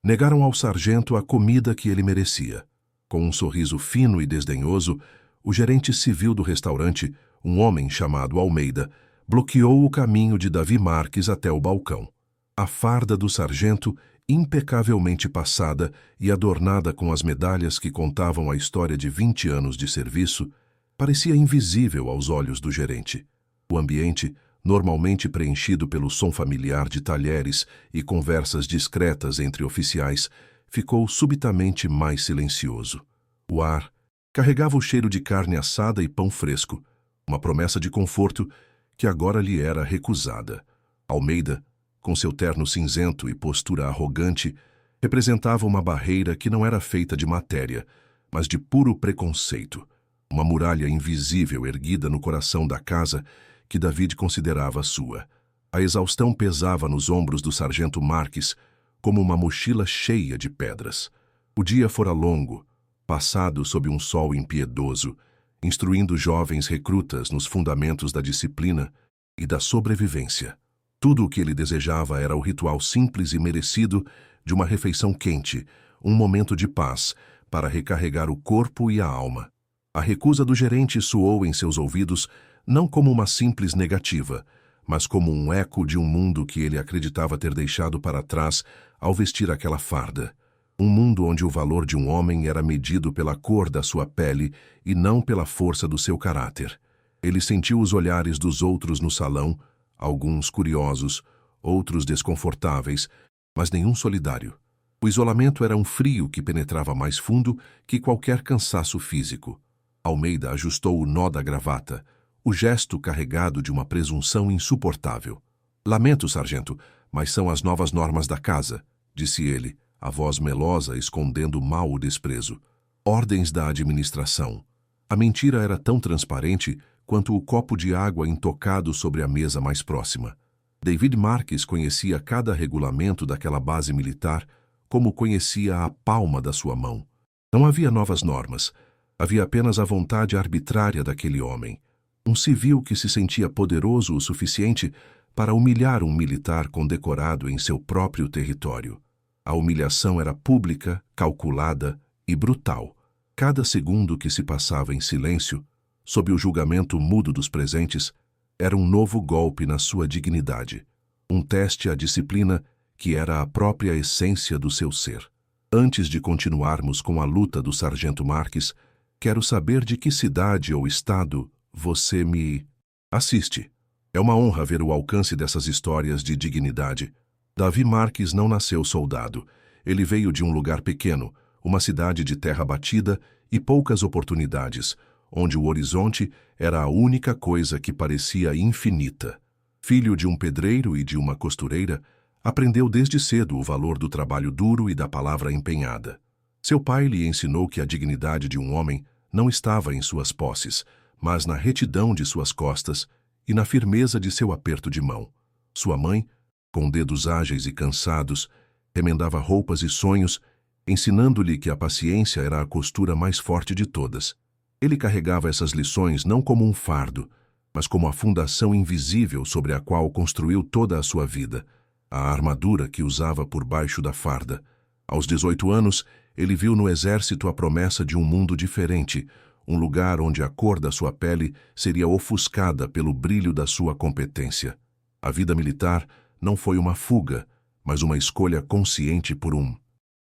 Negaram ao sargento a comida que ele merecia. Com um sorriso fino e desdenhoso, o gerente civil do restaurante, um homem chamado Almeida, bloqueou o caminho de Davi Marques até o balcão. A farda do sargento, impecavelmente passada e adornada com as medalhas que contavam a história de 20 anos de serviço, parecia invisível aos olhos do gerente. O ambiente, normalmente preenchido pelo som familiar de talheres e conversas discretas entre oficiais, ficou subitamente mais silencioso. O ar carregava o cheiro de carne assada e pão fresco, uma promessa de conforto que agora lhe era recusada. Almeida, com seu terno cinzento e postura arrogante, representava uma barreira que não era feita de matéria, mas de puro preconceito, uma muralha invisível erguida no coração da casa que David considerava sua. A exaustão pesava nos ombros do sargento Marques como uma mochila cheia de pedras. O dia fora longo, passado sob um sol impiedoso, instruindo jovens recrutas nos fundamentos da disciplina e da sobrevivência. Tudo o que ele desejava era o ritual simples e merecido de uma refeição quente, um momento de paz para recarregar o corpo e a alma. A recusa do gerente soou em seus ouvidos não como uma simples negativa, mas como um eco de um mundo que ele acreditava ter deixado para trás ao vestir aquela farda. Um mundo onde o valor de um homem era medido pela cor da sua pele e não pela força do seu caráter. Ele sentiu os olhares dos outros no salão, alguns curiosos, outros desconfortáveis, mas nenhum solidário. O isolamento era um frio que penetrava mais fundo que qualquer cansaço físico. Almeida ajustou o nó da gravata, o gesto carregado de uma presunção insuportável. "Lamento, sargento, mas são as novas normas da casa", disse ele, a voz melosa escondendo mal o desprezo. "Ordens da administração." A mentira era tão transparente quanto o copo de água intocado sobre a mesa mais próxima. David Marques conhecia cada regulamento daquela base militar como conhecia a palma da sua mão. Não havia novas normas, havia apenas a vontade arbitrária daquele homem. Um civil que se sentia poderoso o suficiente para humilhar um militar condecorado em seu próprio território. A humilhação era pública, calculada e brutal. Cada segundo que se passava em silêncio, sob o julgamento mudo dos presentes, era um novo golpe na sua dignidade, um teste à disciplina que era a própria essência do seu ser. Antes de continuarmos com a luta do sargento Marques, quero saber de que cidade ou estado você me assiste. É uma honra ver o alcance dessas histórias de dignidade. Davi Marques não nasceu soldado. Ele veio de um lugar pequeno, uma cidade de terra batida e poucas oportunidades, onde o horizonte era a única coisa que parecia infinita. Filho de um pedreiro e de uma costureira, aprendeu desde cedo o valor do trabalho duro e da palavra empenhada. Seu pai lhe ensinou que a dignidade de um homem não estava em suas posses, mas na retidão de suas costas e na firmeza de seu aperto de mão. Sua mãe, com dedos ágeis e cansados, remendava roupas e sonhos, ensinando-lhe que a paciência era a costura mais forte de todas. Ele carregava essas lições não como um fardo, mas como a fundação invisível sobre a qual construiu toda a sua vida, a armadura que usava por baixo da farda. Aos 18 anos, ele viu no exército a promessa de um mundo diferente, um lugar onde a cor da sua pele seria ofuscada pelo brilho da sua competência. A vida militar não foi uma fuga, mas uma escolha consciente por um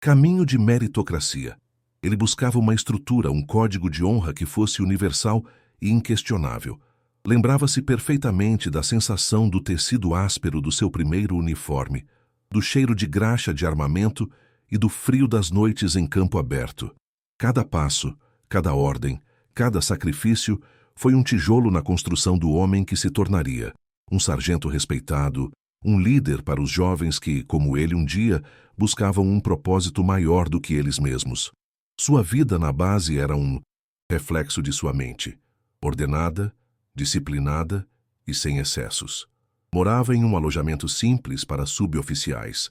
caminho de meritocracia. Ele buscava uma estrutura, um código de honra que fosse universal e inquestionável. Lembrava-se perfeitamente da sensação do tecido áspero do seu primeiro uniforme, do cheiro de graxa de armamento e do frio das noites em campo aberto. Cada passo, cada ordem, cada sacrifício foi um tijolo na construção do homem que se tornaria um sargento respeitado, um líder para os jovens que, como ele um dia, buscavam um propósito maior do que eles mesmos. Sua vida na base era um reflexo de sua mente, ordenada, disciplinada e sem excessos. Morava em um alojamento simples para suboficiais,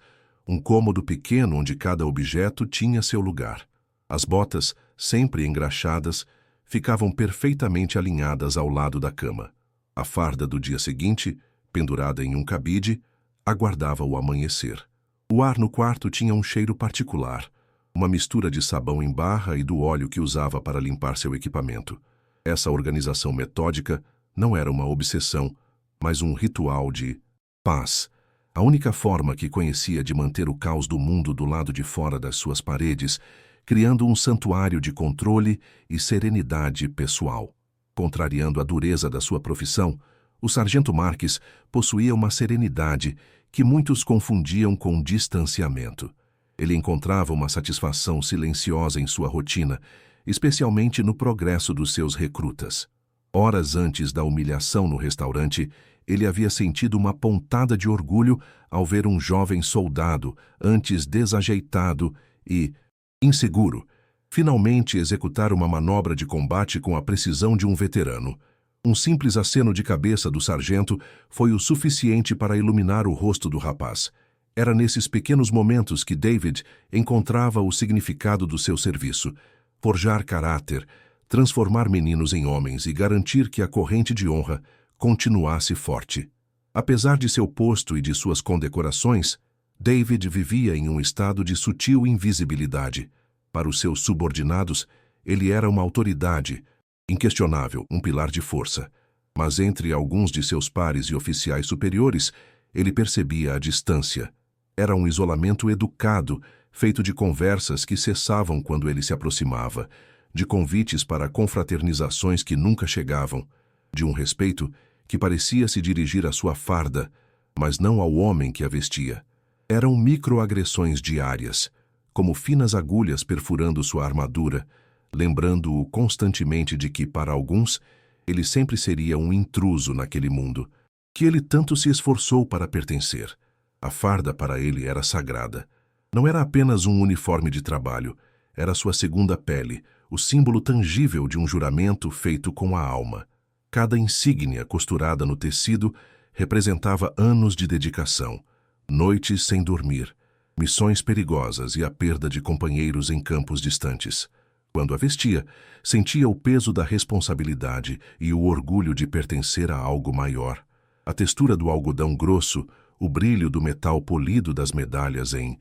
um cômodo pequeno onde cada objeto tinha seu lugar. As botas, sempre engraxadas, ficavam perfeitamente alinhadas ao lado da cama. A farda do dia seguinte, pendurada em um cabide, aguardava o amanhecer. O ar no quarto tinha um cheiro particular, uma mistura de sabão em barra e do óleo que usava para limpar seu equipamento. Essa organização metódica não era uma obsessão, mas um ritual de paz. A única forma que conhecia de manter o caos do mundo do lado de fora das suas paredes, criando um santuário de controle e serenidade pessoal. Contrariando a dureza da sua profissão, o sargento Marques possuía uma serenidade que muitos confundiam com distanciamento. Ele encontrava uma satisfação silenciosa em sua rotina, especialmente no progresso dos seus recrutas. Horas antes da humilhação no restaurante, ele havia sentido uma pontada de orgulho ao ver um jovem soldado, antes desajeitado e inseguro, finalmente executar uma manobra de combate com a precisão de um veterano. Um simples aceno de cabeça do sargento foi o suficiente para iluminar o rosto do rapaz. Era nesses pequenos momentos que David encontrava o significado do seu serviço: forjar caráter, transformar meninos em homens e garantir que a corrente de honra continuasse forte. Apesar de seu posto e de suas condecorações, David vivia em um estado de sutil invisibilidade. Para os seus subordinados, ele era uma autoridade, inquestionável, um pilar de força. Mas entre alguns de seus pares e oficiais superiores, ele percebia a distância. Era um isolamento educado, feito de conversas que cessavam quando ele se aproximava, de convites para confraternizações que nunca chegavam, de um respeito que parecia se dirigir à sua farda, mas não ao homem que a vestia. Eram microagressões diárias, como finas agulhas perfurando sua armadura, lembrando-o constantemente de que, para alguns, ele sempre seria um intruso naquele mundo, que ele tanto se esforçou para pertencer. A farda para ele era sagrada. Não era apenas um uniforme de trabalho, era sua segunda pele, o símbolo tangível de um juramento feito com a alma. Cada insígnia costurada no tecido representava anos de dedicação, noites sem dormir, missões perigosas e a perda de companheiros em campos distantes. Quando a vestia, sentia o peso da responsabilidade e o orgulho de pertencer a algo maior. A textura do algodão grosso, o brilho do metal polido das medalhas em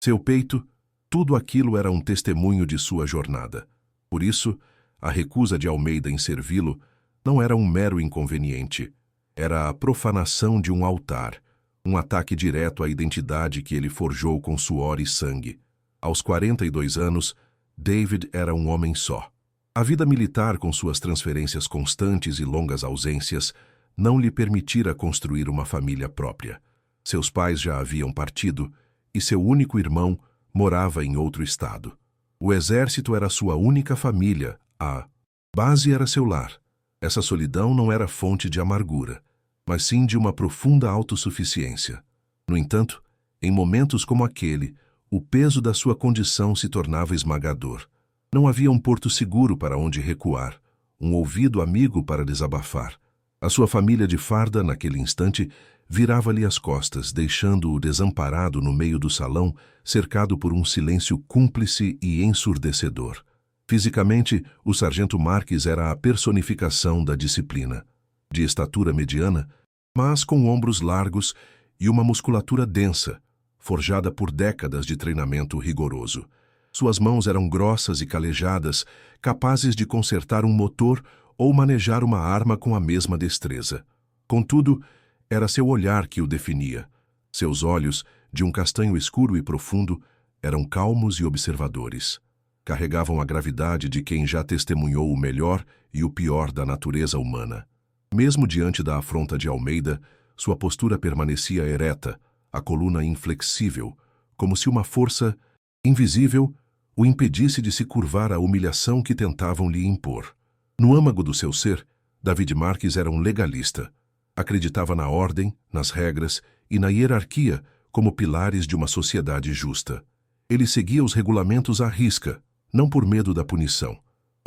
seu peito, tudo aquilo era um testemunho de sua jornada. Por isso, a recusa de Almeida em servi-lo não era um mero inconveniente. Era a profanação de um altar, um ataque direto à identidade que ele forjou com suor e sangue. Aos 42 anos, David era um homem só. A vida militar, com suas transferências constantes e longas ausências, não lhe permitira construir uma família própria. Seus pais já haviam partido e seu único irmão morava em outro estado. O exército era sua única família, a base era seu lar. Essa solidão não era fonte de amargura, mas sim de uma profunda autossuficiência. No entanto, em momentos como aquele, o peso da sua condição se tornava esmagador. Não havia um porto seguro para onde recuar, um ouvido amigo para desabafar. A sua família de farda, naquele instante, virava-lhe as costas, deixando-o desamparado no meio do salão, cercado por um silêncio cúmplice e ensurdecedor. Fisicamente, o sargento Marques era a personificação da disciplina. De estatura mediana, mas com ombros largos e uma musculatura densa, forjada por décadas de treinamento rigoroso. Suas mãos eram grossas e calejadas, capazes de consertar um motor ou manejar uma arma com a mesma destreza. Contudo, era seu olhar que o definia. Seus olhos, de um castanho escuro e profundo, eram calmos e observadores. Carregavam a gravidade de quem já testemunhou o melhor e o pior da natureza humana. Mesmo diante da afronta de Almeida, sua postura permanecia ereta, a coluna inflexível, como se uma força invisível o impedisse de se curvar à humilhação que tentavam lhe impor. No âmago do seu ser, David Marques era um legalista. Acreditava na ordem, nas regras e na hierarquia como pilares de uma sociedade justa. Ele seguia os regulamentos à risca, não por medo da punição,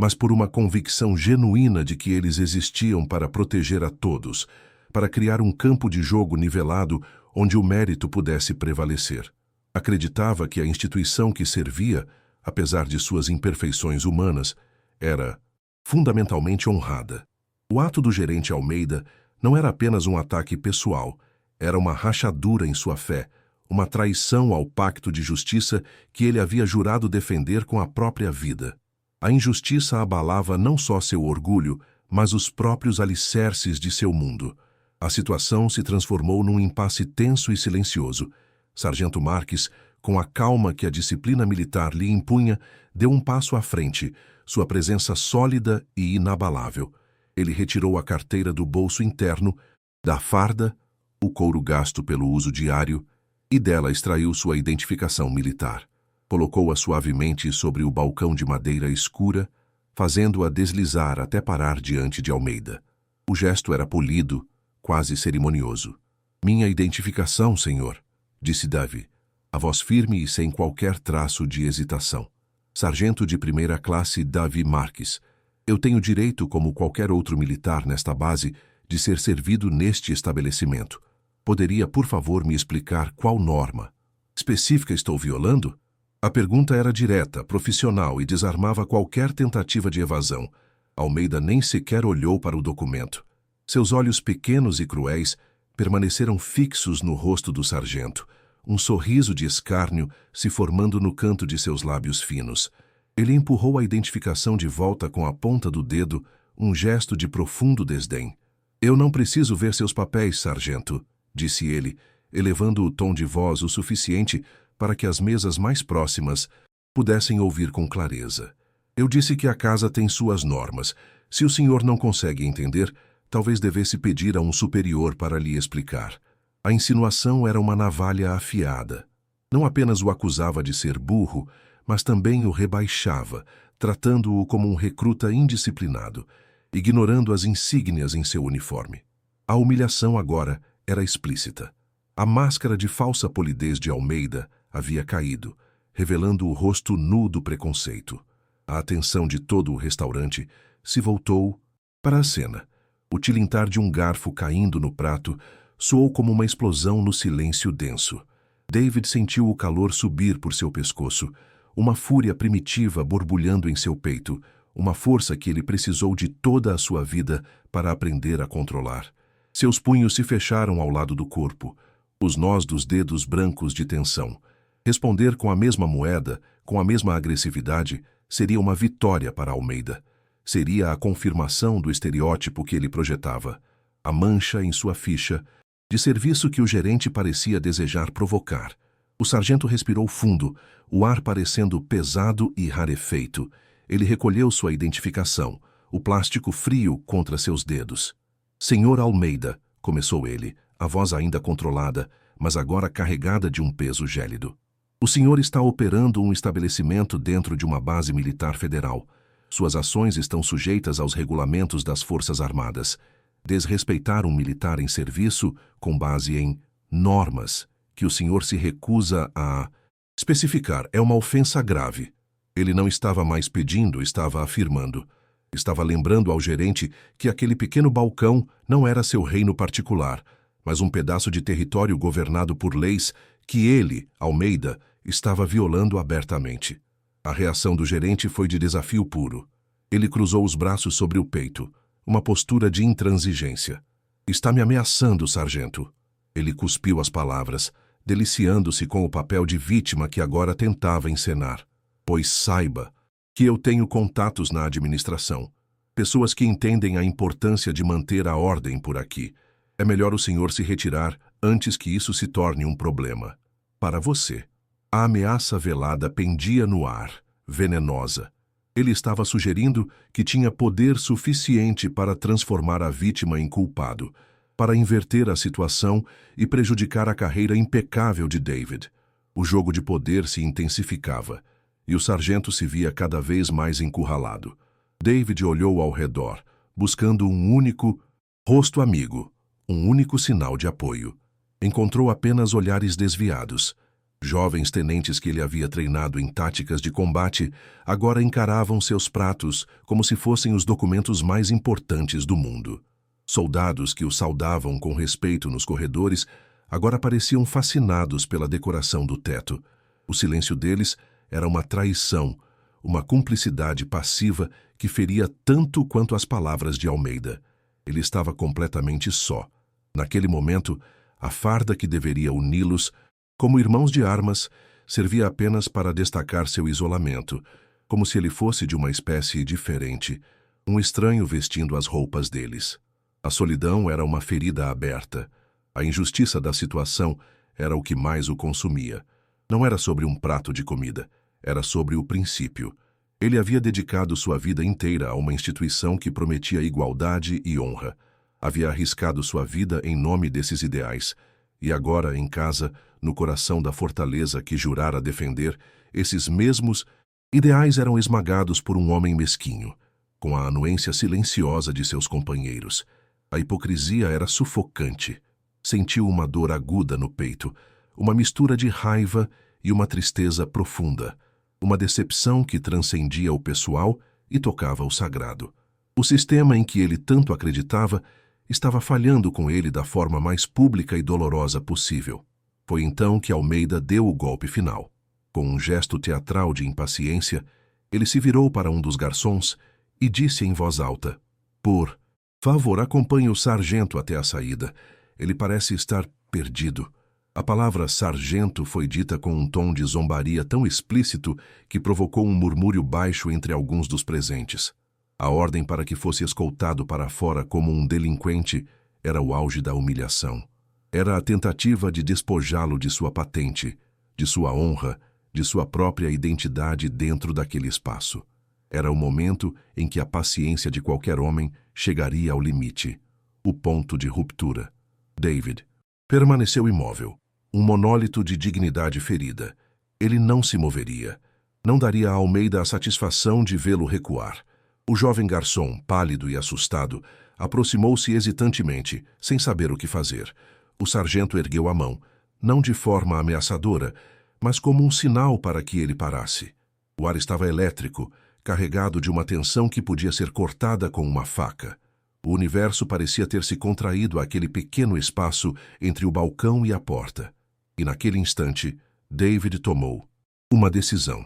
mas por uma convicção genuína de que eles existiam para proteger a todos, para criar um campo de jogo nivelado onde o mérito pudesse prevalecer. Acreditava que a instituição que servia, apesar de suas imperfeições humanas, era fundamentalmente honrada. O ato do gerente Almeida não era apenas um ataque pessoal, era uma rachadura em sua fé, uma traição ao pacto de justiça que ele havia jurado defender com a própria vida. A injustiça abalava não só seu orgulho, mas os próprios alicerces de seu mundo. A situação se transformou num impasse tenso e silencioso. Sargento Marques, com a calma que a disciplina militar lhe impunha, deu um passo à frente, sua presença sólida e inabalável. Ele retirou a carteira do bolso interno, da farda, o couro gasto pelo uso diário, e dela extraiu sua identificação militar. Colocou-a suavemente sobre o balcão de madeira escura, fazendo-a deslizar até parar diante de Almeida. O gesto era polido, quase cerimonioso. "Minha identificação, senhor", disse Davy, a voz firme e sem qualquer traço de hesitação. "Sargento de primeira classe Davy Marques. Eu tenho direito, como qualquer outro militar nesta base, de ser servido neste estabelecimento. Poderia, por favor, me explicar qual norma específica estou violando?" A pergunta era direta, profissional e desarmava qualquer tentativa de evasão. Almeida nem sequer olhou para o documento. Seus olhos pequenos e cruéis permaneceram fixos no rosto do sargento, um sorriso de escárnio se formando no canto de seus lábios finos. Ele empurrou a identificação de volta com a ponta do dedo, um gesto de profundo desdém. "Eu não preciso ver seus papéis, sargento", disse ele, elevando o tom de voz o suficiente para que as mesas mais próximas pudessem ouvir com clareza. "Eu disse que a casa tem suas normas. Se o senhor não consegue entender, talvez devesse pedir a um superior para lhe explicar." A insinuação era uma navalha afiada. Não apenas o acusava de ser burro, mas também o rebaixava, tratando-o como um recruta indisciplinado, ignorando as insígnias em seu uniforme. A humilhação agora era explícita. A máscara de falsa polidez de Almeida havia caído, revelando o rosto nu do preconceito. A atenção de todo o restaurante se voltou para a cena. O tilintar de um garfo caindo no prato soou como uma explosão no silêncio denso. David sentiu o calor subir por seu pescoço, uma fúria primitiva borbulhando em seu peito, uma força que ele precisou de toda a sua vida para aprender a controlar. Seus punhos se fecharam ao lado do corpo, os nós dos dedos brancos de tensão. Responder com a mesma moeda, com a mesma agressividade, seria uma vitória para Almeida. Seria a confirmação do estereótipo que ele projetava, a mancha em sua ficha, de serviço que o gerente parecia desejar provocar. O sargento respirou fundo, o ar parecendo pesado e rarefeito. Ele recolheu sua identificação, o plástico frio contra seus dedos. "Senhor Almeida", começou ele, a voz ainda controlada, mas agora carregada de um peso gélido. "O senhor está operando um estabelecimento dentro de uma base militar federal. Suas ações estão sujeitas aos regulamentos das Forças Armadas. Desrespeitar um militar em serviço com base em normas que o senhor se recusa a especificar é uma ofensa grave." Ele não estava mais pedindo, estava afirmando. Estava lembrando ao gerente que aquele pequeno balcão não era seu reino particular, mas um pedaço de território governado por leis que ele, Almeida, estava violando abertamente. A reação do gerente foi de desafio puro. Ele cruzou os braços sobre o peito, uma postura de intransigência. "Está me ameaçando, sargento." Ele cuspiu as palavras, deliciando-se com o papel de vítima que agora tentava encenar. "Pois saiba que eu tenho contatos na administração, pessoas que entendem a importância de manter a ordem por aqui. É melhor o senhor se retirar antes que isso se torne um problema. Para você." A ameaça velada pendia no ar, venenosa. Ele estava sugerindo que tinha poder suficiente para transformar a vítima em culpado, para inverter a situação e prejudicar a carreira impecável de David. O jogo de poder se intensificava, e o sargento se via cada vez mais encurralado. David olhou ao redor, buscando um único rosto amigo, um único sinal de apoio. Encontrou apenas olhares desviados. Jovens tenentes que ele havia treinado em táticas de combate agora encaravam seus pratos como se fossem os documentos mais importantes do mundo. Soldados que o saudavam com respeito nos corredores agora pareciam fascinados pela decoração do teto. O silêncio deles era uma traição, uma cumplicidade passiva que feria tanto quanto as palavras de Almeida. Ele estava completamente só. Naquele momento, a farda que deveria uni-los Como irmãos de armas, servia apenas para destacar seu isolamento, como se ele fosse de uma espécie diferente, um estranho vestindo as roupas deles. A solidão era uma ferida aberta. A injustiça da situação era o que mais o consumia. Não era sobre um prato de comida, era sobre o princípio. Ele havia dedicado sua vida inteira a uma instituição que prometia igualdade e honra. Havia arriscado sua vida em nome desses ideais. E agora, em casa, no coração da fortaleza que jurara defender, esses mesmos ideais eram esmagados por um homem mesquinho, com a anuência silenciosa de seus companheiros. A hipocrisia era sufocante. Sentiu uma dor aguda no peito, uma mistura de raiva e uma tristeza profunda, uma decepção que transcendia o pessoal e tocava o sagrado. O sistema em que ele tanto acreditava estava falhando com ele da forma mais pública e dolorosa possível. Foi então que Almeida deu o golpe final. Com um gesto teatral de impaciência, ele se virou para um dos garçons e disse em voz alta: "Por favor, acompanhe o sargento até a saída. Ele parece estar perdido." A palavra sargento foi dita com um tom de zombaria tão explícito que provocou um murmúrio baixo entre alguns dos presentes. A ordem para que fosse escoltado para fora como um delinquente era o auge da humilhação. Era a tentativa de despojá-lo de sua patente, de sua honra, de sua própria identidade dentro daquele espaço. Era o momento em que a paciência de qualquer homem chegaria ao limite, o ponto de ruptura. David permaneceu imóvel, um monólito de dignidade ferida. Ele não se moveria. Não daria a Almeida a satisfação de vê-lo recuar. O jovem garçom, pálido e assustado, aproximou-se hesitantemente, sem saber o que fazer. O sargento ergueu a mão, não de forma ameaçadora, mas como um sinal para que ele parasse. O ar estava elétrico, carregado de uma tensão que podia ser cortada com uma faca. O universo parecia ter se contraído àquele pequeno espaço entre o balcão e a porta. E naquele instante, David tomou uma decisão.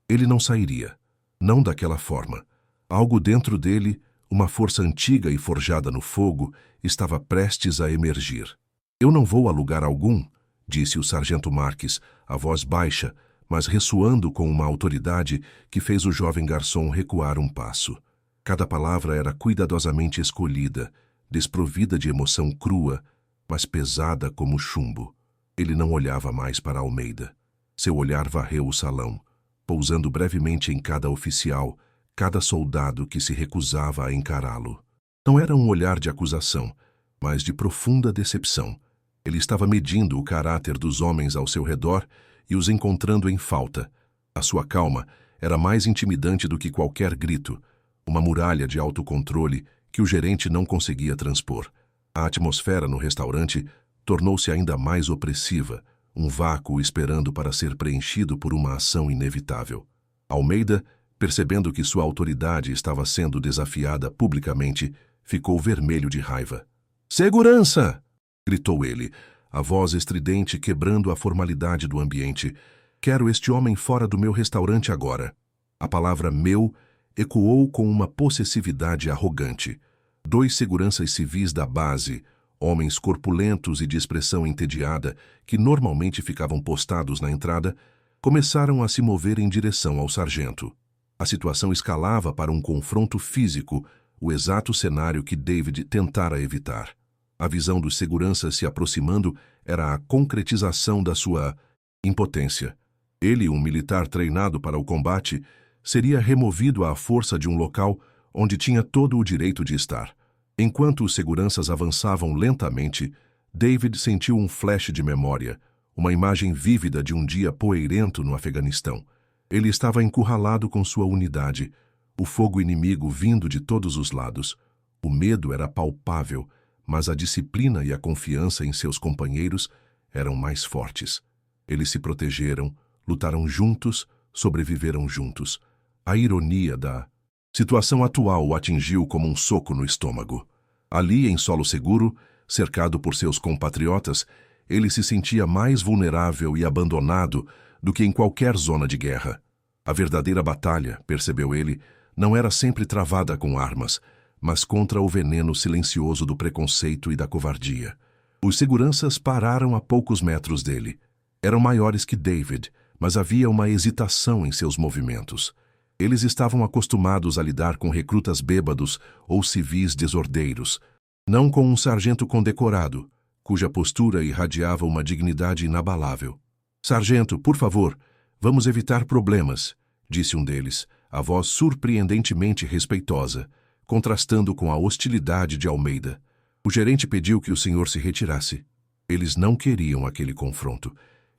Ele não sairia. Não daquela forma. Algo dentro dele, uma força antiga e forjada no fogo, estava prestes a emergir. "Eu não vou a lugar algum", disse o sargento Marques, a voz baixa, mas ressoando com uma autoridade que fez o jovem garçom recuar um passo. Cada palavra era cuidadosamente escolhida, desprovida de emoção crua, mas pesada como chumbo. Ele não olhava mais para Almeida. Seu olhar varreu o salão, pousando brevemente em cada oficial, cada soldado que se recusava a encará-lo. Não era um olhar de acusação, mas de profunda decepção. Ele estava medindo o caráter dos homens ao seu redor e os encontrando em falta. A sua calma era mais intimidante do que qualquer grito, uma muralha de autocontrole que o gerente não conseguia transpor. A atmosfera no restaurante tornou-se ainda mais opressiva, um vácuo esperando para ser preenchido por uma ação inevitável. Almeida, percebendo que sua autoridade estava sendo desafiada publicamente, ficou vermelho de raiva. "Segurança!" gritou ele, a voz estridente quebrando a formalidade do ambiente. "Quero este homem fora do meu restaurante agora." A palavra "meu" ecoou com uma possessividade arrogante. 2 seguranças civis da base, homens corpulentos e de expressão entediada, que normalmente ficavam postados na entrada, começaram a se mover em direção ao sargento. A situação escalava para um confronto físico, o exato cenário que David tentara evitar. A visão dos seguranças se aproximando era a concretização da sua impotência. Ele, um militar treinado para o combate, seria removido à força de um local onde tinha todo o direito de estar. Enquanto os seguranças avançavam lentamente, David sentiu um flash de memória, uma imagem vívida de um dia poeirento no Afeganistão. Ele estava encurralado com sua unidade, o fogo inimigo vindo de todos os lados. O medo era palpável, mas a disciplina e a confiança em seus companheiros eram mais fortes. Eles se protegeram, lutaram juntos, sobreviveram juntos. A ironia da situação atual o atingiu como um soco no estômago. Ali, em solo seguro, cercado por seus compatriotas, ele se sentia mais vulnerável e abandonado do que em qualquer zona de guerra. A verdadeira batalha, percebeu ele, não era sempre travada com armas, mas contra o veneno silencioso do preconceito e da covardia. Os seguranças pararam a poucos metros dele. Eram maiores que David, mas havia uma hesitação em seus movimentos. Eles estavam acostumados a lidar com recrutas bêbados ou civis desordeiros, não com um sargento condecorado, cuja postura irradiava uma dignidade inabalável. "Sargento, por favor, vamos evitar problemas", disse um deles, a voz surpreendentemente respeitosa, contrastando com a hostilidade de Almeida. O gerente pediu que o senhor se retirasse. Eles não queriam aquele confronto.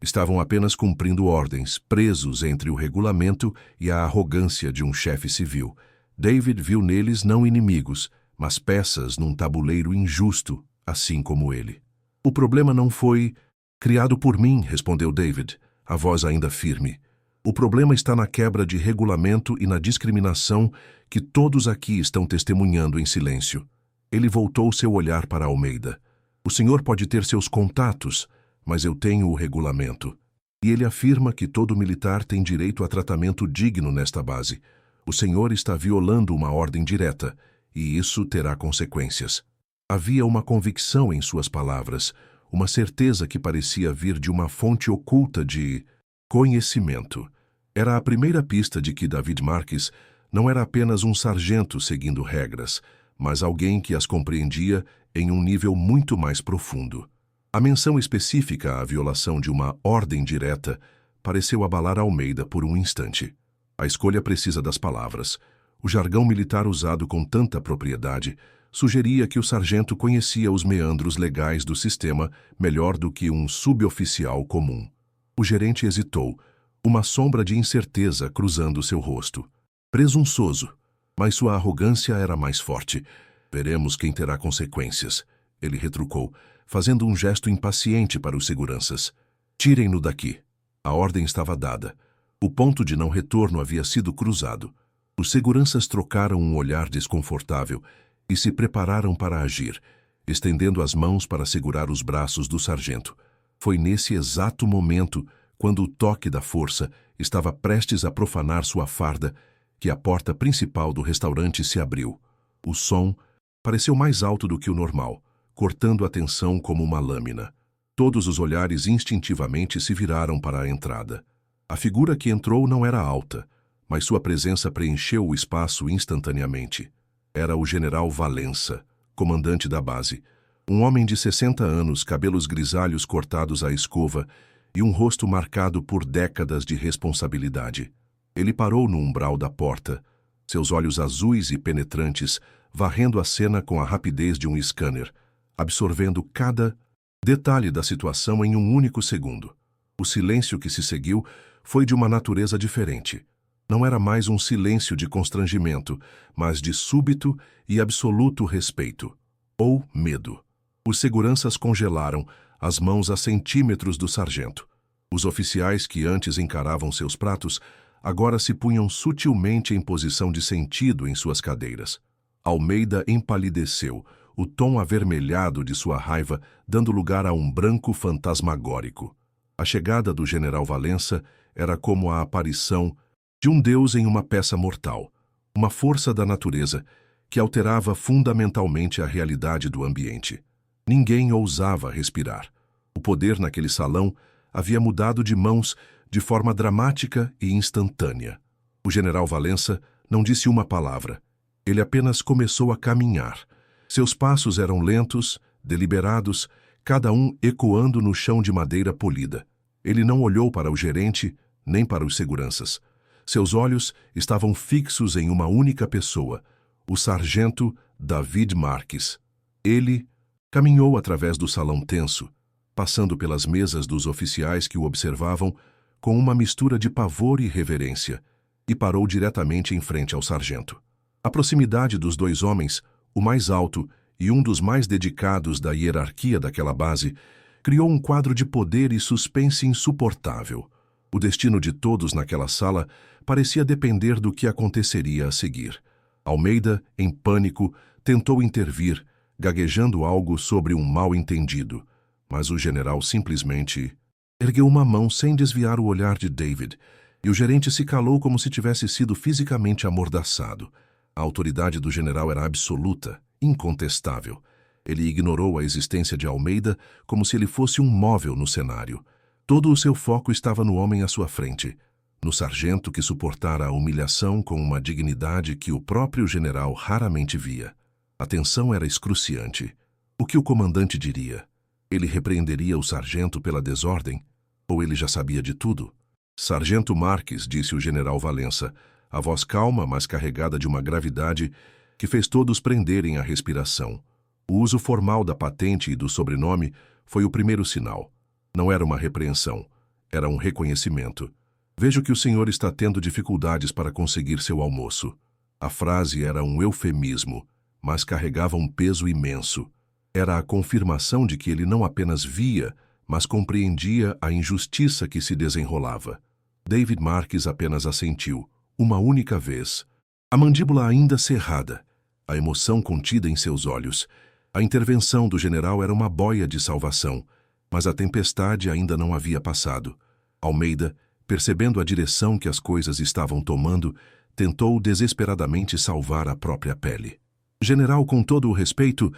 Estavam apenas cumprindo ordens, presos entre o regulamento e a arrogância de um chefe civil. David viu neles não inimigos, mas peças num tabuleiro injusto, assim como ele. "O problema não foi criado por mim", respondeu David, a voz ainda firme. "O problema está na quebra de regulamento e na discriminação que todos aqui estão testemunhando em silêncio." Ele voltou seu olhar para Almeida. "O senhor pode ter seus contatos, mas eu tenho o regulamento. E ele afirma que todo militar tem direito a tratamento digno nesta base. O senhor está violando uma ordem direta, e isso terá consequências." Havia uma convicção em suas palavras, uma certeza que parecia vir de uma fonte oculta de conhecimento. Era a primeira pista de que David Marques não era apenas um sargento seguindo regras, mas alguém que as compreendia em um nível muito mais profundo. A menção específica à violação de uma ordem direta pareceu abalar Almeida por um instante. A escolha precisa das palavras. O jargão militar usado com tanta propriedade sugeria que o sargento conhecia os meandros legais do sistema melhor do que um suboficial comum. O gerente hesitou, uma sombra de incerteza cruzando seu rosto. Presunçoso, mas sua arrogância era mais forte. "Veremos quem terá consequências", ele retrucou, fazendo um gesto impaciente para os seguranças. "Tirem-no daqui." A ordem estava dada. O ponto de não retorno havia sido cruzado. Os seguranças trocaram um olhar desconfortável e se prepararam para agir, estendendo as mãos para segurar os braços do sargento. Foi nesse exato momento, quando o toque da força estava prestes a profanar sua farda, que a porta principal do restaurante se abriu. O som pareceu mais alto do que o normal, cortando a tensão como uma lâmina. Todos os olhares instintivamente se viraram para a entrada. A figura que entrou não era alta, mas sua presença preencheu o espaço instantaneamente. Era o general Valença, comandante da base, um homem de 60 anos, cabelos grisalhos cortados à escova e um rosto marcado por décadas de responsabilidade. Ele parou no umbral da porta, seus olhos azuis e penetrantes varrendo a cena com a rapidez de um scanner, absorvendo cada detalhe da situação em um único segundo. O silêncio que se seguiu foi de uma natureza diferente. Não era mais um silêncio de constrangimento, mas de súbito e absoluto respeito, ou medo. Os seguranças congelaram, as mãos a centímetros do sargento. Os oficiais que antes encaravam seus pratos, agora se punham sutilmente em posição de sentido em suas cadeiras. Almeida empalideceu, o tom avermelhado de sua raiva dando lugar a um branco fantasmagórico. A chegada do general Valença era como a aparição de um deus em uma peça mortal, uma força da natureza que alterava fundamentalmente a realidade do ambiente. Ninguém ousava respirar. O poder naquele salão havia mudado de mãos de forma dramática e instantânea. O general Valença não disse uma palavra. Ele apenas começou a caminhar. Seus passos eram lentos, deliberados, cada um ecoando no chão de madeira polida. Ele não olhou para o gerente, nem para os seguranças. Seus olhos estavam fixos em uma única pessoa, o sargento David Marques. Ele caminhou através do salão tenso, passando pelas mesas dos oficiais que o observavam com uma mistura de pavor e reverência, e parou diretamente em frente ao sargento. A proximidade dos dois homens, o mais alto e um dos mais dedicados da hierarquia daquela base, criou um quadro de poder e suspense insuportável. O destino de todos naquela sala parecia depender do que aconteceria a seguir. Almeida, em pânico, tentou intervir, gaguejando algo sobre um mal-entendido, mas o general simplesmente ergueu uma mão sem desviar o olhar de David, e o gerente se calou como se tivesse sido fisicamente amordaçado. A autoridade do general era absoluta, incontestável. Ele ignorou a existência de Almeida como se ele fosse um móvel no cenário. Todo o seu foco estava no homem à sua frente, no sargento que suportara a humilhação com uma dignidade que o próprio general raramente via. A tensão era excruciante. O que o comandante diria? Ele repreenderia o sargento pela desordem? Ou ele já sabia de tudo? Sargento Marques, disse o general Valença, a voz calma, mas carregada de uma gravidade que fez todos prenderem a respiração. O uso formal da patente e do sobrenome foi o primeiro sinal. Não era uma repreensão, era um reconhecimento. Vejo que o senhor está tendo dificuldades para conseguir seu almoço. A frase era um eufemismo, mas carregava um peso imenso. Era a confirmação de que ele não apenas via, mas compreendia a injustiça que se desenrolava. David Marques apenas assentiu, uma única vez. A mandíbula ainda cerrada, a emoção contida em seus olhos. A intervenção do general era uma boia de salvação, mas a tempestade ainda não havia passado. Almeida, percebendo a direção que as coisas estavam tomando, tentou desesperadamente salvar a própria pele. General, com todo o respeito,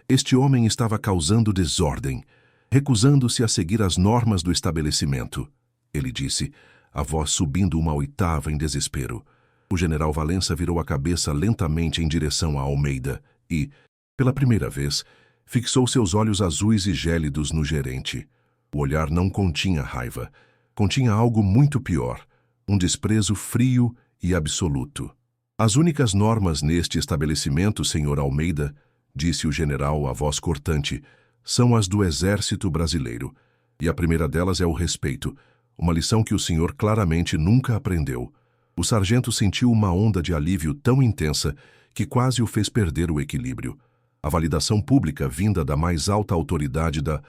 este homem estava causando desordem, recusando-se a seguir as normas do estabelecimento. Ele disse, a voz subindo uma oitava em desespero. O general Valença virou a cabeça lentamente em direção a Almeida e, pela primeira vez, fixou seus olhos azuis e gélidos no gerente. O olhar não continha raiva. Continha algo muito pior, um desprezo frio e absoluto. As únicas normas neste estabelecimento, senhor Almeida, disse o general a voz cortante, são as do Exército Brasileiro, e a primeira delas é o respeito, uma lição que o senhor claramente nunca aprendeu. O sargento sentiu uma onda de alívio tão intensa que quase o fez perder o equilíbrio. A validação pública vinda da mais alta autoridade da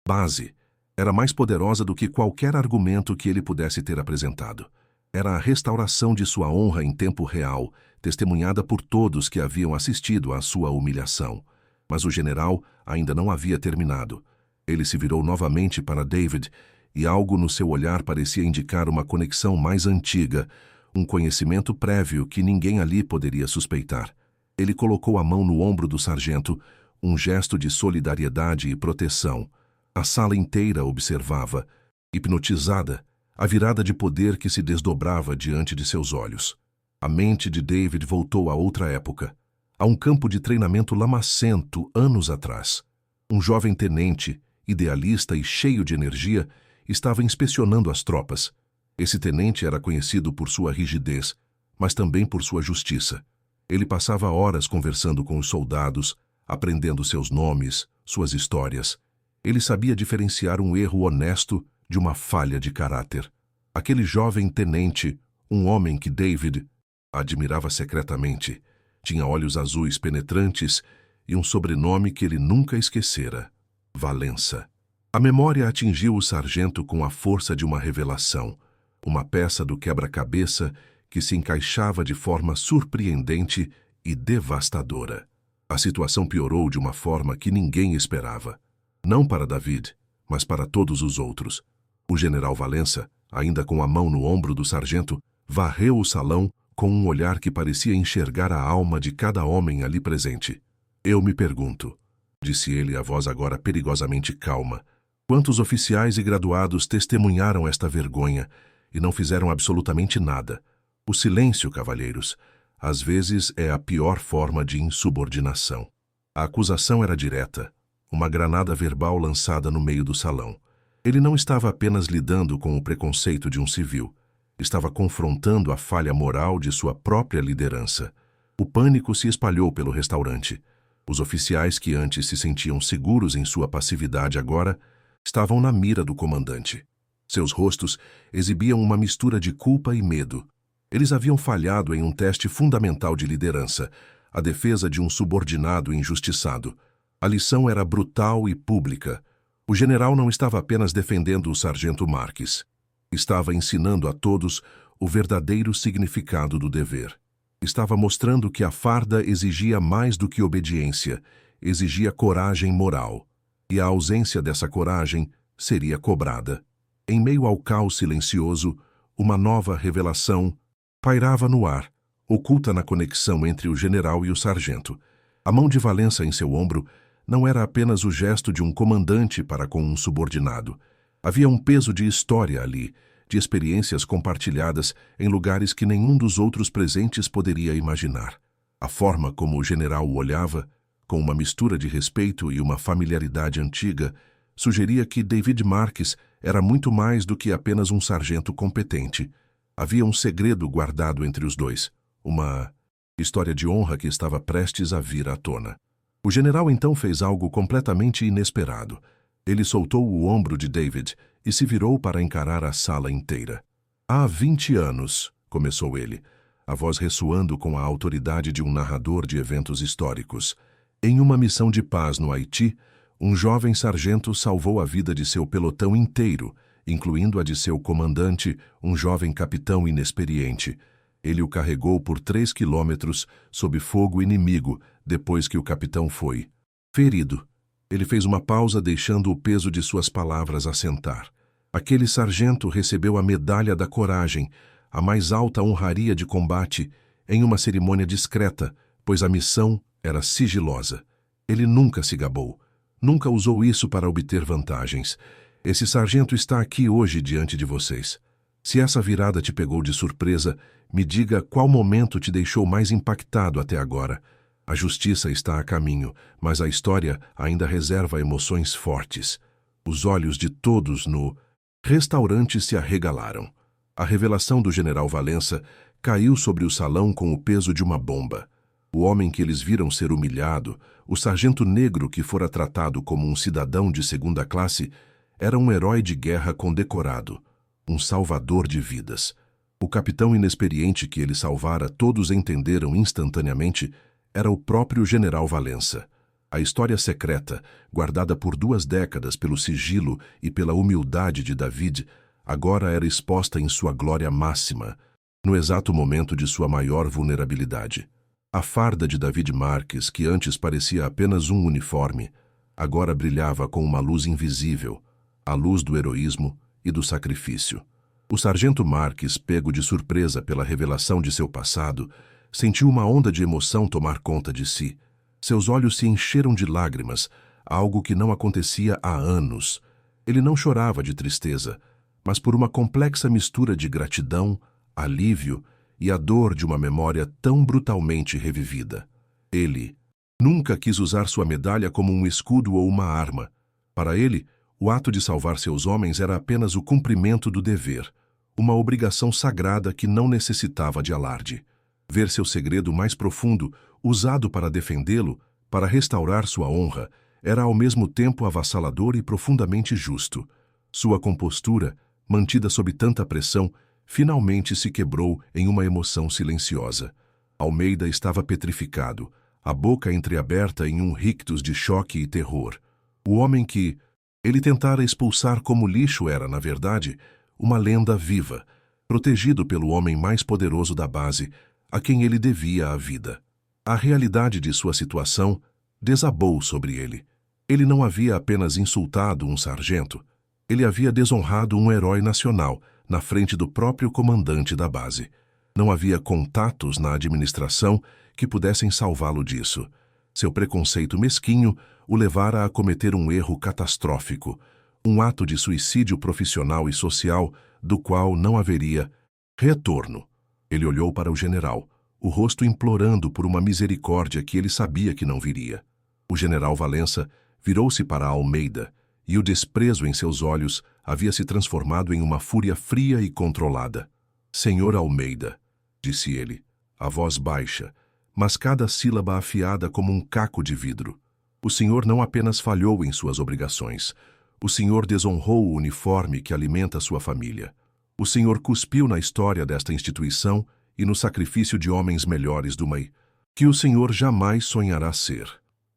base era mais poderosa do que qualquer argumento que ele pudesse ter apresentado. Era a restauração de sua honra em tempo real, testemunhada por todos que haviam assistido à sua humilhação. Mas o general ainda não havia terminado. Ele se virou novamente para David, e algo no seu olhar parecia indicar uma conexão mais antiga, um conhecimento prévio que ninguém ali poderia suspeitar. Ele colocou a mão no ombro do sargento, um gesto de solidariedade e proteção. A sala inteira observava, hipnotizada, a virada de poder que se desdobrava diante de seus olhos. A mente de David voltou a outra época, a um campo de treinamento lamacento anos atrás. Um jovem tenente, idealista e cheio de energia, estava inspecionando as tropas. Esse tenente era conhecido por sua rigidez, mas também por sua justiça. Ele passava horas conversando com os soldados, aprendendo seus nomes, suas histórias. Ele sabia diferenciar um erro honesto de uma falha de caráter. Aquele jovem tenente, um homem que David admirava secretamente, tinha olhos azuis penetrantes e um sobrenome que ele nunca esquecera: Valença. A memória atingiu o sargento com a força de uma revelação, uma peça do quebra-cabeça que se encaixava de forma surpreendente e devastadora. A situação piorou de uma forma que ninguém esperava. Não para David, mas para todos os outros. O general Valença, ainda com a mão no ombro do sargento, varreu o salão com um olhar que parecia enxergar a alma de cada homem ali presente. Eu me pergunto, disse ele, a voz agora perigosamente calma, quantos oficiais e graduados testemunharam esta vergonha e não fizeram absolutamente nada? O silêncio, cavalheiros, às vezes é a pior forma de insubordinação. A acusação era direta, uma granada verbal lançada no meio do salão. Ele não estava apenas lidando com o preconceito de um civil, estava confrontando a falha moral de sua própria liderança. O pânico se espalhou pelo restaurante. Os oficiais que antes se sentiam seguros em sua passividade agora estavam na mira do comandante. Seus rostos exibiam uma mistura de culpa e medo. Eles haviam falhado em um teste fundamental de liderança, a defesa de um subordinado injustiçado. A lição era brutal e pública. O general não estava apenas defendendo o sargento Marques. Estava ensinando a todos o verdadeiro significado do dever. Estava mostrando que a farda exigia mais do que obediência, exigia coragem moral. E a ausência dessa coragem seria cobrada. Em meio ao caos silencioso, uma nova revelação pairava no ar, oculta na conexão entre o general e o sargento. A mão de Valença em seu ombro não era apenas o gesto de um comandante para com um subordinado. Havia um peso de história ali, de experiências compartilhadas em lugares que nenhum dos outros presentes poderia imaginar. A forma como o general o olhava, com uma mistura de respeito e uma familiaridade antiga, sugeria que David Marques era muito mais do que apenas um sargento competente. Havia um segredo guardado entre os dois, uma história de honra que estava prestes a vir à tona. O general então fez algo completamente inesperado. Ele soltou o ombro de David e se virou para encarar a sala inteira. Há 20 anos, começou ele, a voz ressoando com a autoridade de um narrador de eventos históricos. Em uma missão de paz no Haiti, um jovem sargento salvou a vida de seu pelotão inteiro, incluindo a de seu comandante, um jovem capitão inexperiente. Ele o carregou por 3 quilômetros sob fogo inimigo depois que o capitão foi ferido. Ele fez uma pausa, deixando o peso de suas palavras assentar. Aquele sargento recebeu a Medalha da Coragem, a mais alta honraria de combate, em uma cerimônia discreta, pois a missão era sigilosa. Ele nunca se gabou, nunca usou isso para obter vantagens. Esse sargento está aqui hoje diante de vocês. Se essa virada te pegou de surpresa, me diga qual momento te deixou mais impactado até agora. A justiça está a caminho, mas a história ainda reserva emoções fortes. Os olhos de todos no restaurante se arregalaram. A revelação do general Valença caiu sobre o salão com o peso de uma bomba. O homem que eles viram ser humilhado, o sargento negro que fora tratado como um cidadão de segunda classe, era um herói de guerra condecorado, um salvador de vidas. O capitão inexperiente que ele salvara, todos entenderam instantaneamente, era o próprio general Valença. A história secreta, guardada por 2 décadas pelo sigilo e pela humildade de David, agora era exposta em sua glória máxima, no exato momento de sua maior vulnerabilidade. A farda de David Marques, que antes parecia apenas um uniforme, agora brilhava com uma luz invisível, a luz do heroísmo e do sacrifício. O sargento Marques, pego de surpresa pela revelação de seu passado, sentiu uma onda de emoção tomar conta de si. Seus olhos se encheram de lágrimas, algo que não acontecia há anos. Ele não chorava de tristeza, mas por uma complexa mistura de gratidão, alívio e a dor de uma memória tão brutalmente revivida. Ele nunca quis usar sua medalha como um escudo ou uma arma. Para ele, o ato de salvar seus homens era apenas o cumprimento do dever, uma obrigação sagrada que não necessitava de alarde. Ver seu segredo mais profundo, usado para defendê-lo, para restaurar sua honra, era ao mesmo tempo avassalador e profundamente justo. Sua compostura, mantida sob tanta pressão, finalmente se quebrou em uma emoção silenciosa. Almeida estava petrificado, a boca entreaberta em um rictus de choque e terror. O homem que ele tentara expulsar como lixo era, na verdade, uma lenda viva, protegido pelo homem mais poderoso da base, a quem ele devia a vida. A realidade de sua situação desabou sobre ele. Ele não havia apenas insultado um sargento, ele havia desonrado um herói nacional na frente do próprio comandante da base. Não havia contatos na administração que pudessem salvá-lo disso. Seu preconceito mesquinho o levara a cometer um erro catastrófico, um ato de suicídio profissional e social do qual não haveria retorno. Ele olhou para o general, o rosto implorando por uma misericórdia que ele sabia que não viria. O general Valença virou-se para Almeida, e o desprezo em seus olhos havia se transformado em uma fúria fria e controlada. "Senhor Almeida", disse ele, a voz baixa, mas cada sílaba afiada como um caco de vidro. "O senhor não apenas falhou em suas obrigações, o senhor desonrou o uniforme que alimenta sua família. O senhor cuspiu na história desta instituição e no sacrifício de homens melhores do MEI, que o senhor jamais sonhará ser."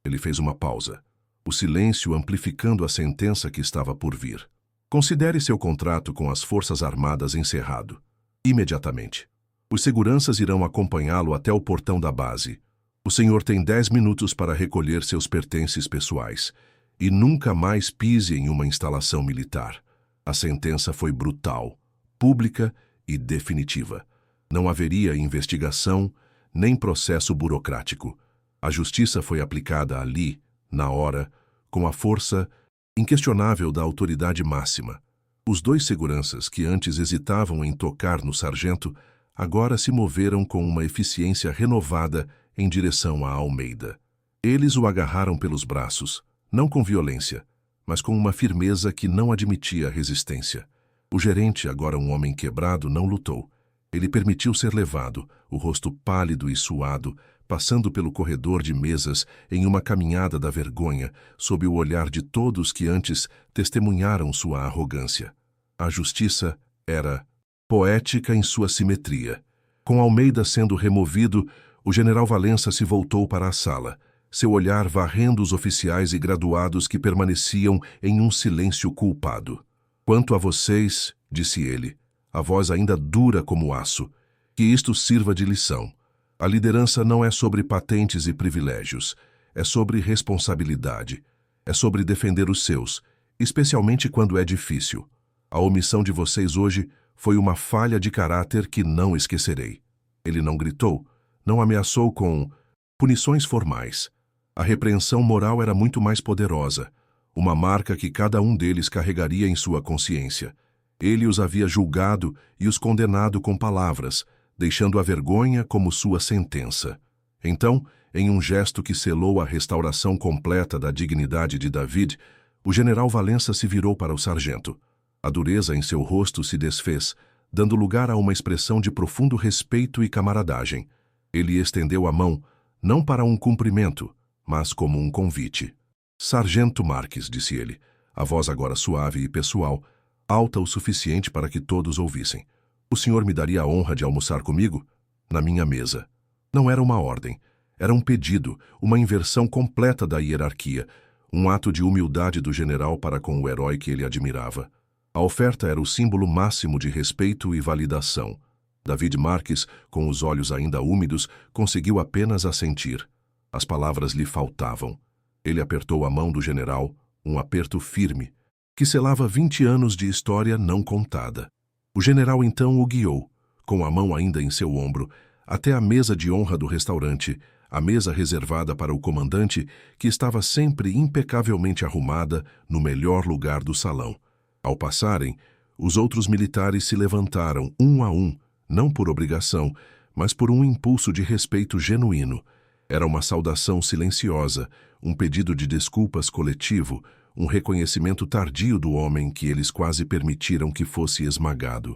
Ele fez uma pausa, o silêncio amplificando a sentença que estava por vir. "Considere seu contrato com as Forças Armadas encerrado. Imediatamente. Os seguranças irão acompanhá-lo até o portão da base. O senhor tem 10 minutos para recolher seus pertences pessoais e nunca mais pise em uma instalação militar." A sentença foi brutal, pública e definitiva. Não haveria investigação nem processo burocrático. A justiça foi aplicada ali, na hora, com a força inquestionável da autoridade máxima. Os dois seguranças que antes hesitavam em tocar no sargento, agora se moveram com uma eficiência renovada em direção a Almeida. Eles o agarraram pelos braços, não com violência, mas com uma firmeza que não admitia resistência. O gerente, agora um homem quebrado, não lutou. Ele permitiu ser levado, o rosto pálido e suado, passando pelo corredor de mesas em uma caminhada da vergonha, sob o olhar de todos que antes testemunharam sua arrogância. A justiça era poética em sua simetria. Com Almeida sendo removido, o general Valença se voltou para a sala, seu olhar varrendo os oficiais e graduados que permaneciam em um silêncio culpado. "Quanto a vocês", disse ele, a voz ainda dura como aço, "que isto sirva de lição. A liderança não é sobre patentes e privilégios, é sobre responsabilidade, é sobre defender os seus, especialmente quando é difícil. A omissão de vocês hoje foi uma falha de caráter que não esquecerei." Ele não gritou, não ameaçou com punições formais. A repreensão moral era muito mais poderosa, uma marca que cada um deles carregaria em sua consciência. Ele os havia julgado e os condenado com palavras, deixando a vergonha como sua sentença. Então, em um gesto que selou a restauração completa da dignidade de David, o general Valença se virou para o sargento. A dureza em seu rosto se desfez, dando lugar a uma expressão de profundo respeito e camaradagem. Ele estendeu a mão, não para um cumprimento, mas como um convite. "Sargento Marques", disse ele, a voz agora suave e pessoal, alta o suficiente para que todos ouvissem. "O senhor me daria a honra de almoçar comigo? Na minha mesa." Não era uma ordem, era um pedido, uma inversão completa da hierarquia, um ato de humildade do general para com o herói que ele admirava. A oferta era o símbolo máximo de respeito e validação. David Marques, com os olhos ainda úmidos, conseguiu apenas assentir. As palavras lhe faltavam. Ele apertou a mão do general, um aperto firme, que selava 20 anos de história não contada. O general então o guiou, com a mão ainda em seu ombro, até a mesa de honra do restaurante, a mesa reservada para o comandante, que estava sempre impecavelmente arrumada no melhor lugar do salão. Ao passarem, os outros militares se levantaram, um a um, não por obrigação, mas por um impulso de respeito genuíno. Era uma saudação silenciosa, um pedido de desculpas coletivo, um reconhecimento tardio do homem que eles quase permitiram que fosse esmagado.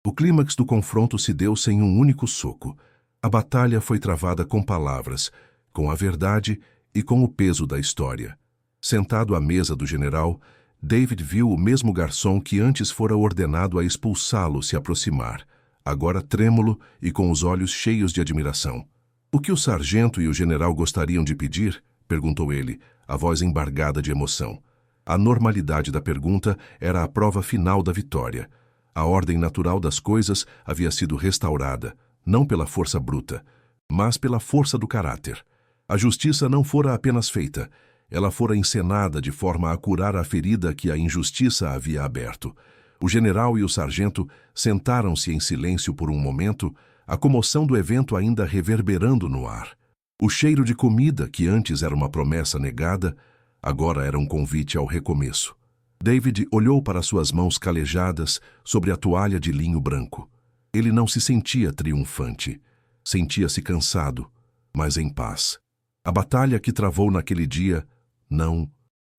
O clímax do confronto se deu sem um único soco. A batalha foi travada com palavras, com a verdade e com o peso da história. Sentado à mesa do general, David viu o mesmo garçom que antes fora ordenado a expulsá-lo se aproximar, agora trêmulo e com os olhos cheios de admiração. "O que o sargento e o general gostariam de pedir?" perguntou ele, a voz embargada de emoção. A normalidade da pergunta era a prova final da vitória. A ordem natural das coisas havia sido restaurada, não pela força bruta, mas pela força do caráter. A justiça não fora apenas feita, ela fora encenada de forma a curar a ferida que a injustiça havia aberto. O general e o sargento sentaram-se em silêncio por um momento, a comoção do evento ainda reverberando no ar. O cheiro de comida, que antes era uma promessa negada, agora era um convite ao recomeço. David olhou para suas mãos calejadas sobre a toalha de linho branco. Ele não se sentia triunfante. Sentia-se cansado, mas em paz. A batalha que travou naquele dia não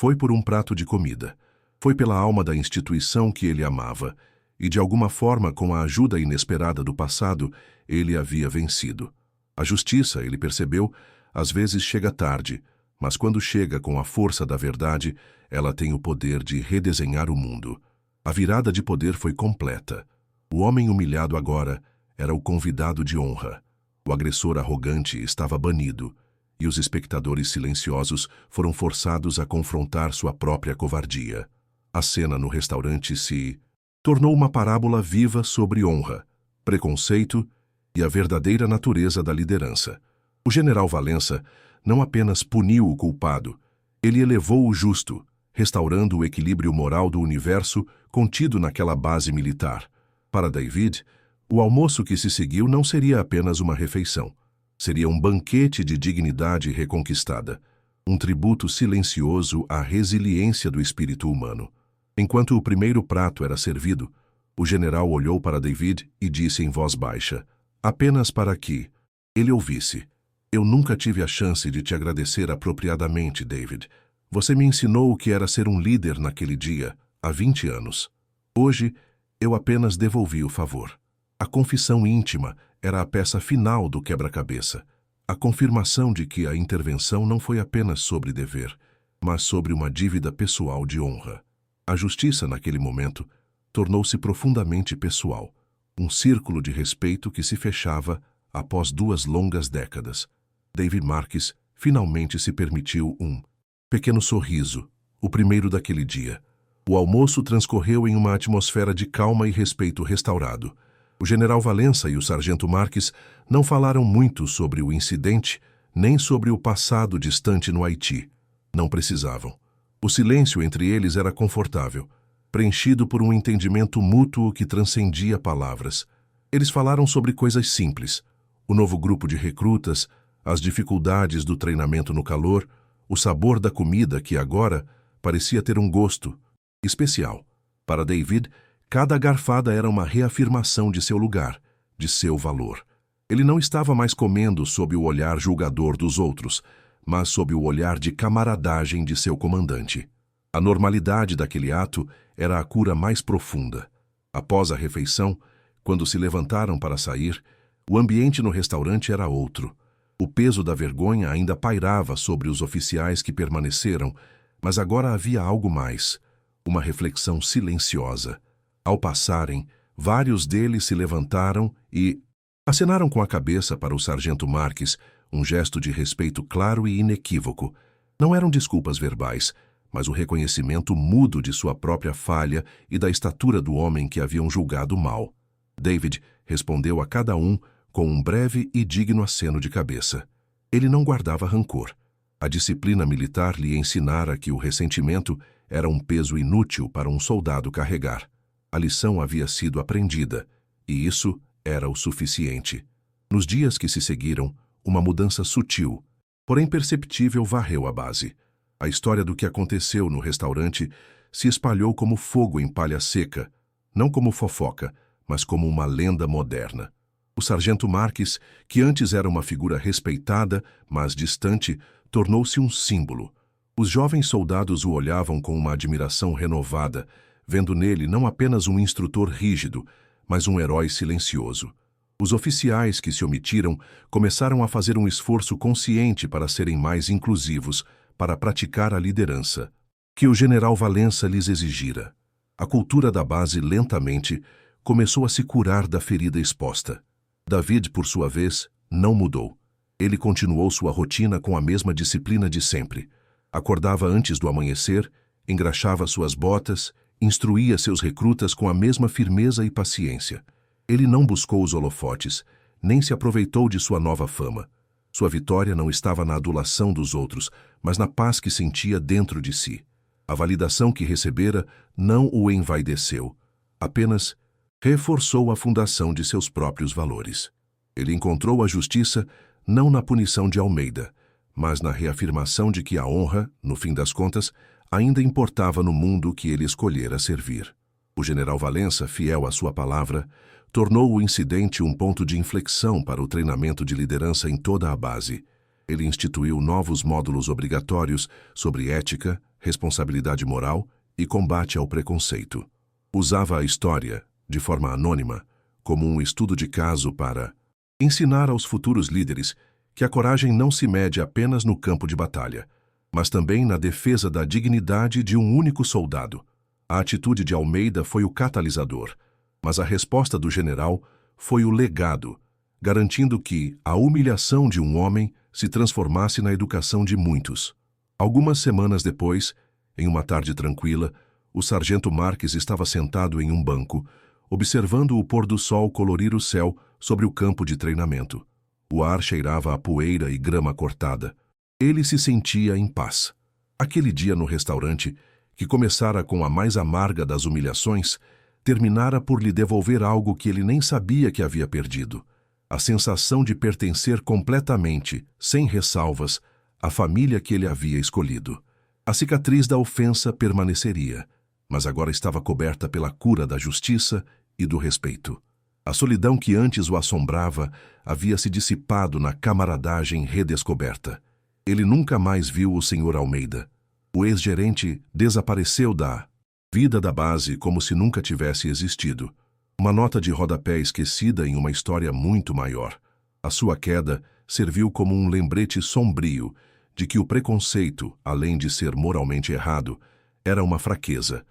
foi por um prato de comida. Foi pela alma da instituição que ele amava, e de alguma forma, com a ajuda inesperada do passado, ele havia vencido. A justiça, ele percebeu, às vezes chega tarde, mas quando chega com a força da verdade, ela tem o poder de redesenhar o mundo. A virada de poder foi completa. O homem humilhado agora era o convidado de honra. O agressor arrogante estava banido, e os espectadores silenciosos foram forçados a confrontar sua própria covardia. A cena no restaurante se tornou uma parábola viva sobre honra, preconceito e a verdadeira natureza da liderança. O general Valença não apenas puniu o culpado, ele elevou o justo, restaurando o equilíbrio moral do universo contido naquela base militar. Para David, o almoço que se seguiu não seria apenas uma refeição. Seria um banquete de dignidade reconquistada, um tributo silencioso à resiliência do espírito humano. Enquanto o primeiro prato era servido, o general olhou para David e disse em voz baixa, apenas para que ele ouvisse. Eu nunca tive a chance de te agradecer apropriadamente, David. Você me ensinou o que era ser um líder naquele dia, há 20 anos. Hoje, eu apenas devolvi o favor. A confissão íntima era a peça final do quebra-cabeça. A confirmação de que a intervenção não foi apenas sobre dever, mas sobre uma dívida pessoal de honra. A justiça, naquele momento, tornou-se profundamente pessoal, um círculo de respeito que se fechava após 2 longas décadas. David Marques finalmente se permitiu um pequeno sorriso, o primeiro daquele dia. O almoço transcorreu em uma atmosfera de calma e respeito restaurado. O general Valença e o sargento Marques não falaram muito sobre o incidente, nem sobre o passado distante no Haiti. Não precisavam. O silêncio entre eles era confortável, preenchido por um entendimento mútuo que transcendia palavras. Eles falaram sobre coisas simples: o novo grupo de recrutas, as dificuldades do treinamento no calor, o sabor da comida que agora parecia ter um gosto especial. Para David, cada garfada era uma reafirmação de seu lugar, de seu valor. Ele não estava mais comendo sob o olhar julgador dos outros, mas sob o olhar de camaradagem de seu comandante. A normalidade daquele ato era a cura mais profunda. Após a refeição, quando se levantaram para sair, o ambiente no restaurante era outro. O peso da vergonha ainda pairava sobre os oficiais que permaneceram, mas agora havia algo mais, uma reflexão silenciosa. Ao passarem, vários deles se levantaram e acenaram com a cabeça para o sargento Marques, um gesto de respeito claro e inequívoco. Não eram desculpas verbais, mas o reconhecimento mudo de sua própria falha e da estatura do homem que haviam julgado mal. David respondeu a cada um com um breve e digno aceno de cabeça. Ele não guardava rancor. A disciplina militar lhe ensinara que o ressentimento era um peso inútil para um soldado carregar. A lição havia sido aprendida, e isso era o suficiente. Nos dias que se seguiram, uma mudança sutil, porém perceptível, varreu a base. A história do que aconteceu no restaurante se espalhou como fogo em palha seca, não como fofoca, mas como uma lenda moderna. O sargento Marques, que antes era uma figura respeitada, mas distante, tornou-se um símbolo. Os jovens soldados o olhavam com uma admiração renovada, vendo nele não apenas um instrutor rígido, mas um herói silencioso. Os oficiais que se omitiram começaram a fazer um esforço consciente para serem mais inclusivos, para praticar a liderança que o general Valença lhes exigira. A cultura da base lentamente começou a se curar da ferida exposta. David, por sua vez, não mudou. Ele continuou sua rotina com a mesma disciplina de sempre. Acordava antes do amanhecer, engraxava suas botas, instruía seus recrutas com a mesma firmeza e paciência. Ele não buscou os holofotes, nem se aproveitou de sua nova fama. Sua vitória não estava na adulação dos outros, mas na paz que sentia dentro de si. A validação que recebera não o envaideceu, apenas reforçou a fundação de seus próprios valores. Ele encontrou a justiça não na punição de Almeida, mas na reafirmação de que a honra, no fim das contas, ainda importava no mundo que ele escolhera servir. O general Valença, fiel à sua palavra, tornou o incidente um ponto de inflexão para o treinamento de liderança em toda a base. Ele instituiu novos módulos obrigatórios sobre ética, responsabilidade moral e combate ao preconceito. Usava a história, de forma anônima, como um estudo de caso para ensinar aos futuros líderes que a coragem não se mede apenas no campo de batalha, mas também na defesa da dignidade de um único soldado. A atitude de Almeida foi o catalisador, mas a resposta do general foi o legado, garantindo que a humilhação de um homem se transformasse na educação de muitos. Algumas semanas depois, em uma tarde tranquila, o sargento Marques estava sentado em um banco, observando o pôr do sol colorir o céu sobre o campo de treinamento. O ar cheirava a poeira e grama cortada. Ele se sentia em paz. Aquele dia no restaurante, que começara com a mais amarga das humilhações, terminara por lhe devolver algo que ele nem sabia que havia perdido: a sensação de pertencer completamente, sem ressalvas, à família que ele havia escolhido. A cicatriz da ofensa permaneceria, mas agora estava coberta pela cura da justiça e do respeito. A solidão que antes o assombrava havia se dissipado na camaradagem redescoberta. Ele nunca mais viu o Sr. Almeida. O ex-gerente desapareceu da vida da base como se nunca tivesse existido. Uma nota de rodapé esquecida em uma história muito maior. A sua queda serviu como um lembrete sombrio de que o preconceito, além de ser moralmente errado, era uma fraqueza,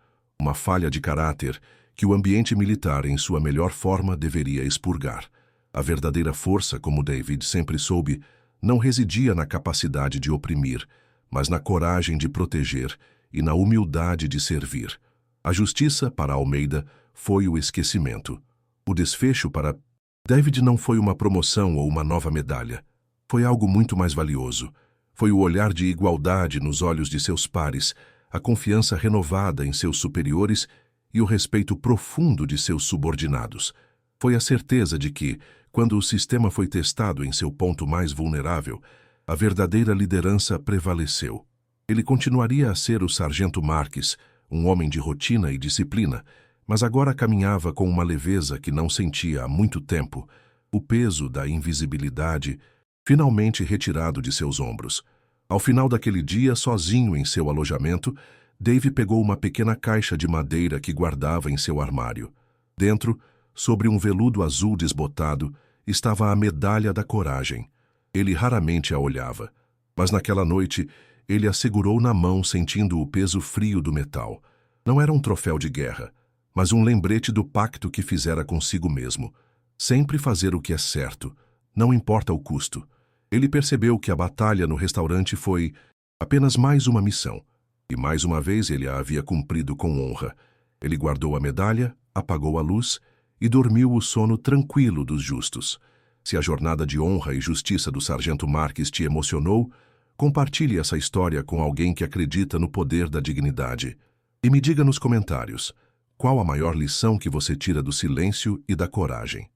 uma falha de caráter que o ambiente militar, em sua melhor forma, deveria expurgar. A verdadeira força, como David sempre soube, não residia na capacidade de oprimir, mas na coragem de proteger e na humildade de servir. A justiça, para Almeida, foi o esquecimento. O desfecho para David não foi uma promoção ou uma nova medalha. Foi algo muito mais valioso. Foi o olhar de igualdade nos olhos de seus pares, a confiança renovada em seus superiores e o respeito profundo de seus subordinados. Foi a certeza de que, quando o sistema foi testado em seu ponto mais vulnerável, a verdadeira liderança prevaleceu. Ele continuaria a ser o Sargento Marques, um homem de rotina e disciplina, mas agora caminhava com uma leveza que não sentia há muito tempo, o peso da invisibilidade finalmente retirado de seus ombros. Ao final daquele dia, sozinho em seu alojamento, Dave pegou uma pequena caixa de madeira que guardava em seu armário. Dentro, sobre um veludo azul desbotado, estava a medalha da coragem. Ele raramente a olhava, mas naquela noite ele a segurou na mão sentindo o peso frio do metal. Não era um troféu de guerra, mas um lembrete do pacto que fizera consigo mesmo. Sempre fazer o que é certo, não importa o custo. Ele percebeu que a batalha no restaurante foi apenas mais uma missão, e mais uma vez ele a havia cumprido com honra. Ele guardou a medalha, apagou a luz e dormiu o sono tranquilo dos justos. Se a jornada de honra e justiça do Sargento Marques te emocionou, compartilhe essa história com alguém que acredita no poder da dignidade. E me diga nos comentários, qual a maior lição que você tira do silêncio e da coragem?